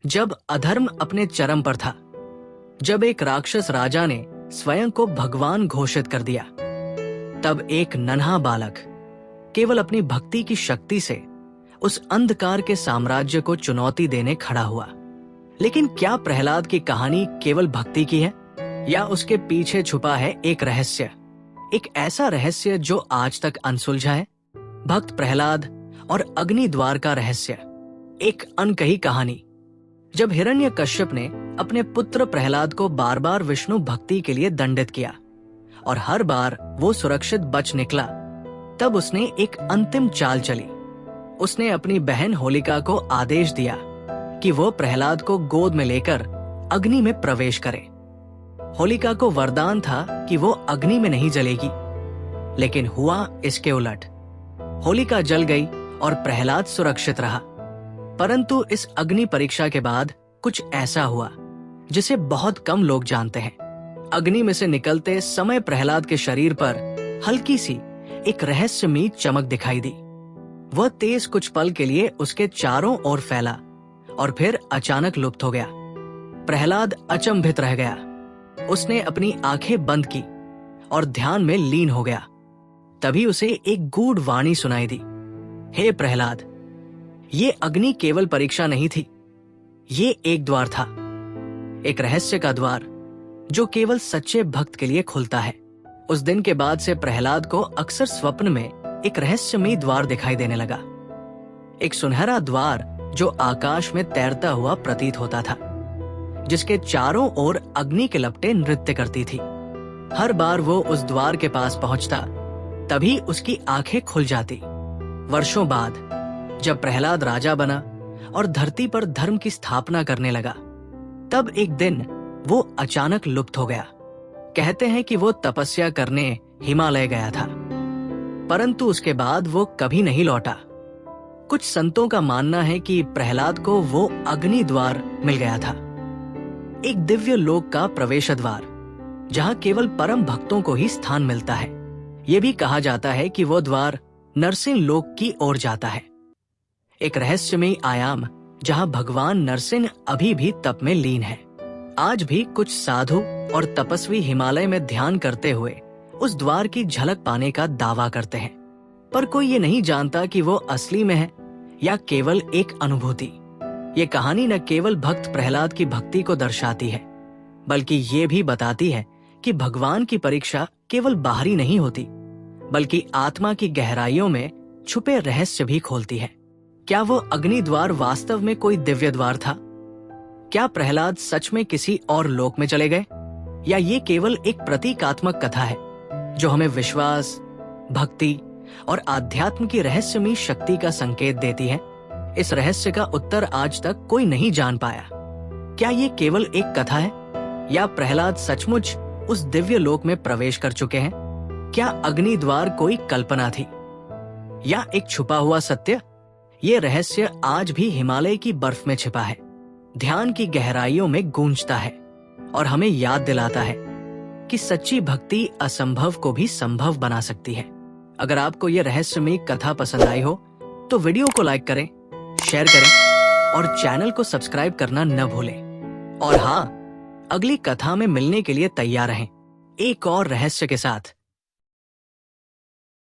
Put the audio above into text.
जब अधर्म अपने चरम पर था, जब एक राक्षस राजा ने स्वयं को भगवान घोषित कर दिया, तब एक नन्हा बालक केवल अपनी भक्ति की शक्ति से उस अंधकार के साम्राज्य को चुनौती देने खड़ा हुआ। लेकिन क्या प्रहलाद की कहानी केवल भक्ति की है, या उसके पीछे छुपा है एक रहस्य, एक ऐसा रहस्य जो आज तक अनसुलझा है? भक्त प्रहलाद और अग्नि द्वार का रहस्य, एक अनकही कहानी। जब हिरण्यकश्यप ने अपने पुत्र प्रहलाद को बार बार विष्णु भक्ति के लिए दंडित किया और हर बार वो सुरक्षित बच निकला, तब उसने एक अंतिम चाल चली। उसने अपनी बहन होलिका को आदेश दिया कि वो प्रहलाद को गोद में लेकर अग्नि में प्रवेश करे। होलिका को वरदान था कि वो अग्नि में नहीं जलेगी, लेकिन हुआ इसके उलट। होलिका जल गई और प्रहलाद सुरक्षित रहा। परंतु इस अग्नि परीक्षा के बाद कुछ ऐसा हुआ जिसे बहुत कम लोग जानते हैं। अग्नि में से निकलते समय प्रहलाद के शरीर पर हल्की सी एक रहस्यमयी चमक दिखाई दी। वह तेज कुछ पल के लिए उसके चारों ओर फैला और फिर अचानक लुप्त हो गया। प्रहलाद अचंभित रह गया। उसने अपनी आंखें बंद की और ध्यान में लीन हो गया। तभी उसे एक गूढ़ वाणी सुनाई दी, हे प्रहलाद, ये अग्नि केवल परीक्षा नहीं थी, ये एक द्वार था, एक रहस्य का द्वार जो केवल सच्चे भक्त के लिए खुलता है। उस दिन के बाद से प्रहलाद को अक्सर स्वप्न में एक रहस्यमयी द्वार दिखाई देने लगा, एक सुनहरा द्वार जो आकाश में तैरता हुआ प्रतीत होता था, जिसके चारों ओर अग्नि के लपटें नृत्य करती थी। हर बार वो उस द्वार के पास पहुंचता, तभी उसकी आंखें खुल जाती। वर्षों बाद जब प्रहलाद राजा बना और धरती पर धर्म की स्थापना करने लगा, तब एक दिन वो अचानक लुप्त हो गया। कहते हैं कि वो तपस्या करने हिमालय गया था, परंतु उसके बाद वो कभी नहीं लौटा। कुछ संतों का मानना है कि प्रहलाद को वो अग्नि द्वार मिल गया था, एक दिव्य लोक का प्रवेश द्वार, जहां केवल परम भक्तों को ही स्थान मिलता है। ये भी कहा जाता है कि वो द्वार नरसिंह लोक की ओर जाता है, एक रहस्यमयी आयाम जहां भगवान नरसिंह अभी भी तप में लीन है। आज भी कुछ साधु और तपस्वी हिमालय में ध्यान करते हुए उस द्वार की झलक पाने का दावा करते हैं, पर कोई ये नहीं जानता कि वो असली में है या केवल एक अनुभूति। ये कहानी न केवल भक्त प्रहलाद की भक्ति को दर्शाती है, बल्कि ये भी बताती है कि भगवान की परीक्षा केवल बाहरी नहीं होती, बल्कि आत्मा की गहराइयों में छुपे रहस्य भी खोलती है। क्या वो अग्नि द्वार वास्तव में कोई दिव्य द्वार था? क्या प्रहलाद सच में किसी और लोक में चले गए, या ये केवल एक प्रतीकात्मक कथा है जो हमें विश्वास, भक्ति और आध्यात्म की रहस्यमयी शक्ति का संकेत देती है? इस रहस्य का उत्तर आज तक कोई नहीं जान पाया। क्या ये केवल एक कथा है, या प्रहलाद सचमुच उस दिव्य लोक में प्रवेश कर चुके हैं? क्या अग्नि द्वार कोई कल्पना थी, या एक छुपा हुआ सत्य? ये रहस्य आज भी हिमालय की बर्फ में छिपा है, ध्यान की गहराइयों में गूंजता है और हमें याद दिलाता है कि सच्ची भक्ति असंभव को भी संभव बना सकती है। अगर आपको ये रहस्यमयी कथा पसंद आई हो तो वीडियो को लाइक करें, शेयर करें और चैनल को सब्सक्राइब करना न भूलें। और हाँ, अगली कथा में मिलने के लिए तैयार रहें, एक और रहस्य के साथ।